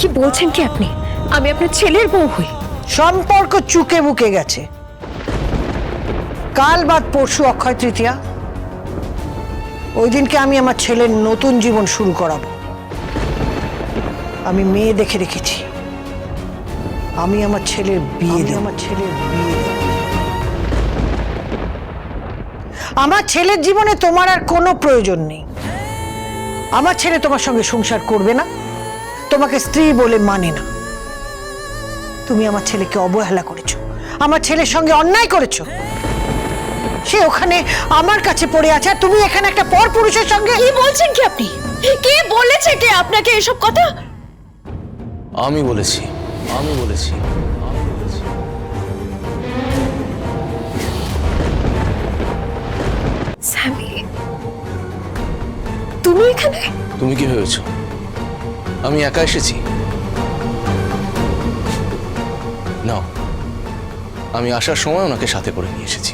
কি বলছেন কি আপনি? আমি আপনার ছেলের বউ হই। সম্পর্ক চুকে বুকে গেছে। কাল বাদ পরশু অক্ষয় তৃতীয়া, ওই দিনকে আমি আমার ছেলের নতুন জীবন শুরু করাবো। আমি মেয়ে দেখে রেখেছি, আমি আমার ছেলের বিয়ে দেব। আমার ছেলের জীবনে তোমার আর কোনো প্রয়োজন নেই। আমার ছেলে তোমার সঙ্গে সংসার করবে না, তোমাকে স্ত্রী বলে মানে না। তুমি আমার ছেলেকে অবহেলা করেছো, আমার ছেলের সঙ্গে অন্যায় করেছো। সে ওখানে আমার কাছে পড়ে আছে, আর তুমি এখানে একটা পর পুরুষের সঙ্গে। কি বলছেন কি আপনি? কে বলেছে কে আপনাকে এসব কথা? আমি বলেছি। স্যামি, তুমি এখানে? তুমি কি ভেবেছো আমি একা এসেছি? না, আমি আসার সময় ওনাকে সাথে করে নিয়ে এসেছি।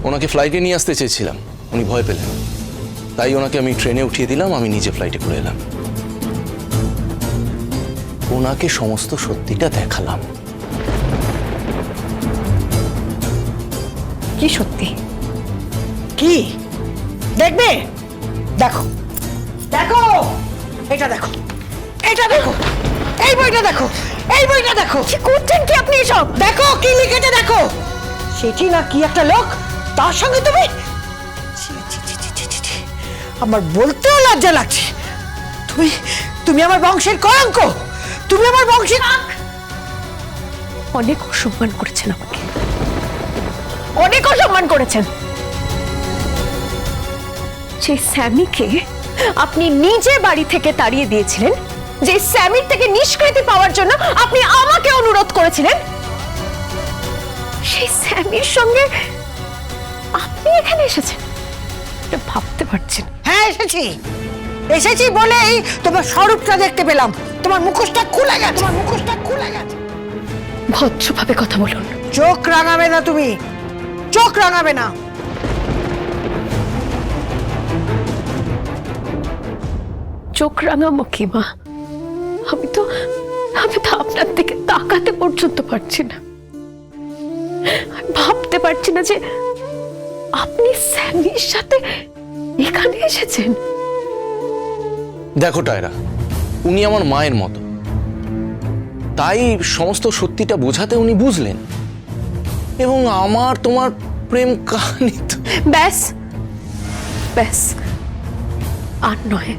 ওনাকে ফ্লাইটে নিয়ে আসতে চেয়েছিলাম, উনি ভয় পেলেন, তাই ওনাকে আমি ট্রেনে উঠিয়ে দিলাম, আমি নিজে ফ্লাইটে করে এলাম। ওনাকে সমস্ত সত্যিটা দেখালাম। কি সত্যি? কি দেখবে? দেখো দেখো, এটা দেখো, এটা দেখো, এই বইটা দেখো, এই বইটা দেখো। কি করছেন কি আপনি এসব? দেখো কি লিখেছে, দেখো। সেটি না কি একটা লোক, তার সঙ্গে তুমি। ছি, ছি, ছি, ছি, ছি, ছি, ছি। আমার বলতেও লজ্জা লাগছে। তুমি তুমি আমার বংশের কলঙ্ক, তুমি আমার বংশের। অনেক অসম্মান করেছেন আমাকে, অনেক অসম্মান করেছেন। যে স্যামিকে আপনি নিজে বাড়ি থেকে তাড়িয়ে দিয়েছিলেন, যে স্যামির থেকে নিষ্কৃতি পাওয়ার জন্য আপনি আমাকে অনুরোধ করেছিলেন, সেই স্যামির সঙ্গে আপনি এখানে এসেছেন। এটা ভাবতে পারছেন? হ্যাঁ এসেছি, এসেছি বলেই তোমার স্বরূপটা দেখতে পেলাম। তোমার মুখোশটা খুলে গেছে, তোমার মুখোশটা খুলে গেছে। ভদ্রভাবে কথা বলুন। চোখ রাঙাবে না তুমি, চোখ রাঙাবে না। চোখ রাঙামো কি মা? আমি তো আপনার দিকে তাকাতে পর্যন্ত পারছি না। আমি ভাবতে পারছি না যে আপনি স্যামির সাথে এখানে এসেছেন। দেখো টায়রা, উনি আমার মায়ের মতো, তাই সমস্ত সত্যিটা বোঝাতে উনি বুঝলেন। এবং আমার তোমার প্রেম কাহিনী তো। ব্যাস ব্যাস, আর নয়।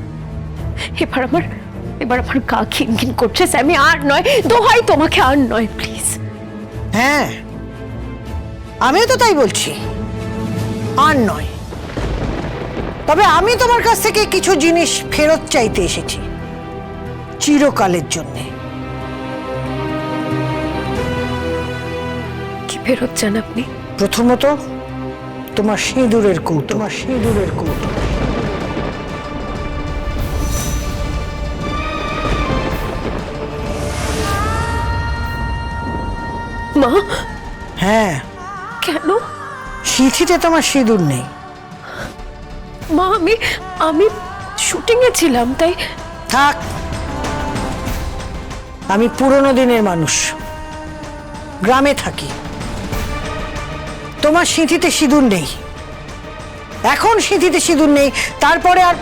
এবার আমার গা খিনখিন করছে স্যামি, আর নয়। দোহাই তোমাকে, আর নয় প্লিজ। হ্যাঁ আমিও তো তাই বলছি, আর নয়। তবে আমি তোমার কাছ থেকে কিছু জিনিস ফেরত চাইতে এসেছি, চিরকালের জন্যে। কি ফেরত চান আপনি? প্রথমত তোমার সিঁদুরের কৌটো, তোমার সিঁদুরের কৌটো। মা, হ্যাঁ, কেন? সিঁথিতে তোমার সিঁদুর নেই। মা, আমি শুটিং এ ছিলাম, তাই। থাক, আমি পুরনো দিনের মানুষ, গ্রামে থাকি। তোমার সিঁথিতে সিঁদুর নেই, এখন সিঁথিতে সিঁদুর নেই, তারপরে আর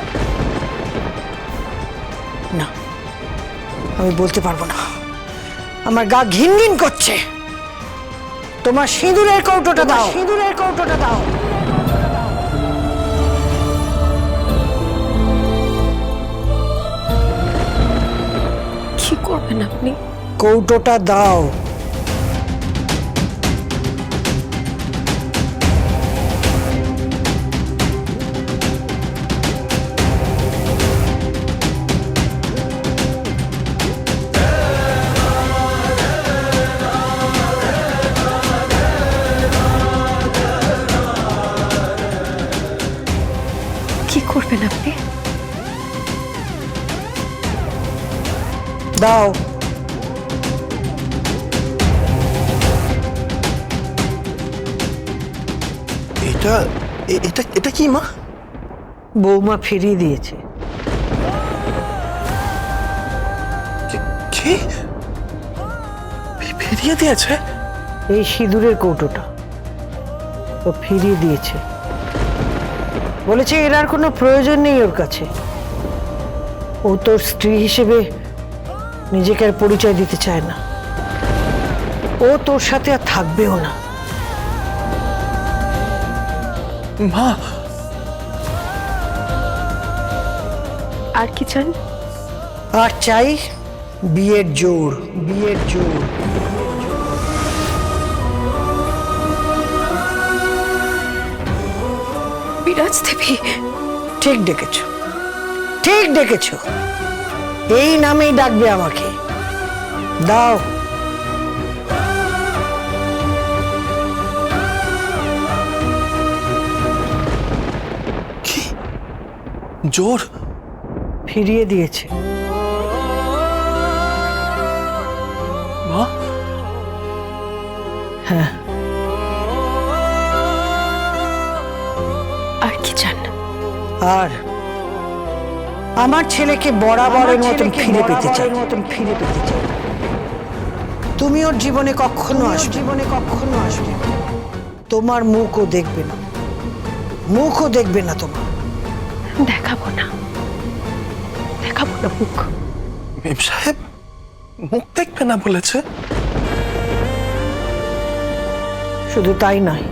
না, আমি বলতে পারবো না। আমার গা ঘিন ঘিন করছে। তোমার সিঁদুরের কৌটোটা দাও, সিঁদুরের কৌটোটা দাও। কি করবেন আপনি? কৌটোটা দাও। কি করবেন আপনি? দাও। এটা এটা এটা কি মা? বৌমা ফিরিয়ে দিয়েছে। কি ফিরিয়ে দিয়েছে? এই সিঁদুরের কৌটোটা ও ফিরিয়ে দিয়েছে। বলেছে এর আর কোনো প্রয়োজন নেই ওর কাছে। ও তোর স্ত্রী হিসেবে নিজেকে আর পরিচয় দিতে চায় না। ও তোর সাথে আর থাকবেও না। মা, আর কি চান? আর চাই বিয়ের জোর, বিয়ের জোর। বিরাজ দেবী, ঠিক ডেকেছ, ঠিক ডেকেছ। এই নামেই ডাকবে আমাকে। দাও। কি জোর? ফিরিয়ে দিয়েছে। মা, হ্যাঁ, আর কি চান? আর আমার ছেলেকে বরাবরের মতন ফিরে পেতে চাই, ফিরে পেতে চাই। তুমি ওর জীবনে কখনো আসবে, জীবনে কখনো আসবে। তোমার মুখও দেখবে না, মুখও দেখবে না তোমার। দেখাবো না, দেখাবো না মুখ। মেম সাহেব মুখ দেখবে না বলেছে? শুধু তাই নয়,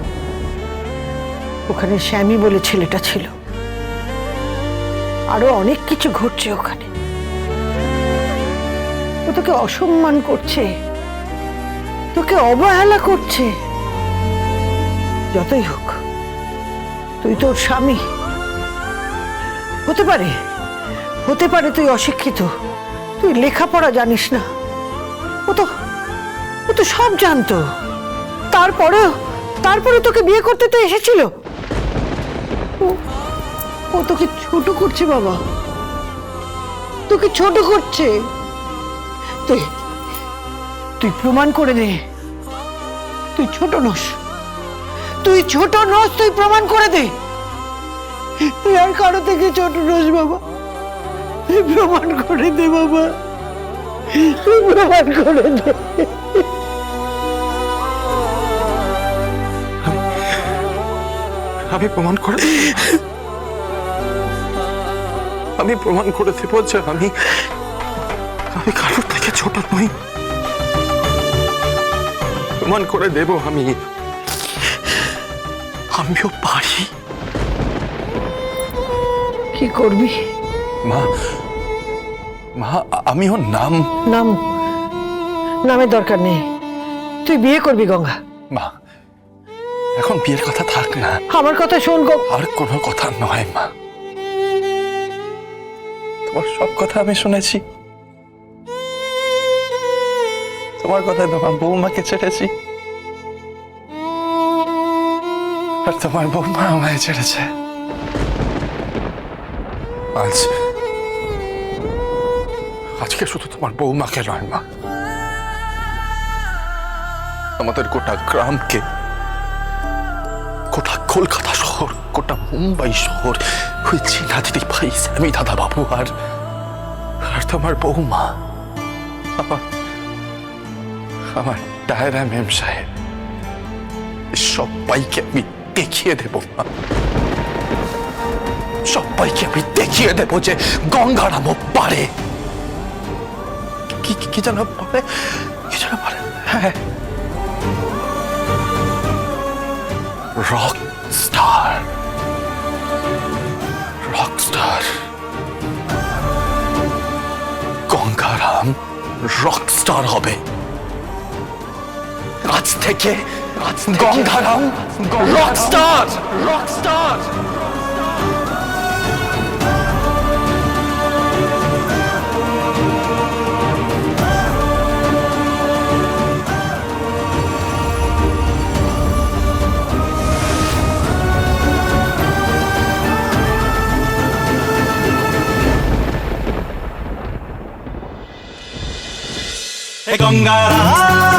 ওখানে শ্যামী বলে ছেলেটা ছিল। আরো অনেক কিছু ঘটছে ওখানে। ও তোকে অসম্মান করছে, তোকে অবহেলা করছে। যতই হোক, তুই তোর স্বামী। হতে পারে, হতে পারে তুই অশিক্ষিত, তুই লেখাপড়া জানিস না। ও তো সব জানতো। তারপরে তোকে বিয়ে করতে তো এসেছিল। ও তোকে ছোট করছে বাবা, তোকে ছোট করছে। তুই প্রমাণ করে দে তুই ছোট নস, তুই ছোট নস, তুই প্রমাণ করে দে। তুই আর কারো থেকে ছোট নস বাবা, তুই প্রমাণ করে দে বাবা, তুই প্রমাণ করে দে। আমি প্রমাণ করে আমি প্রমাণ করে দেব যে আমি কারোর থেকে ছোট নই। প্রমাণ করে দেব আমিও পারি। কি করবি? মা, আমি ওর নামের দরকার নেই। তুই বিয়ে করবি গঙ্গা। মা, এখন বিয়ের কথা থাক না। আমার কথা শোন গো। আর কোনো কথা নয় মা, তোমার সব কথা আমি শুনেছি। তোমার কথায় তোমার বৌমাকে ছেড়েছি, আর তোমার বৌমা আমায় ছেড়েছে। আজকে শুধু তোমার বৌমাকে নয় মা, আমাদের গোটা গ্রামকে, গোটা কলকাতা শহর, গোটা মুম্বাই শহর, ওই চীনা দিদি ভাই স্যামি দাদা বাবু আর তোমার বৌমা, আমার ডায়রা মেম সাহেব, সবাইকে আমি দেখিয়ে দেব মা, সবাইকে আমি দেখিয়ে দেব যে গঙ্গারামও পারে। কি যেন পারে, কি যেন পারে, হ্যাঁ, rock star, rock star. Gangaram rock star হবে আজ থেকে। Gangaram rock star, rock star. Gangaram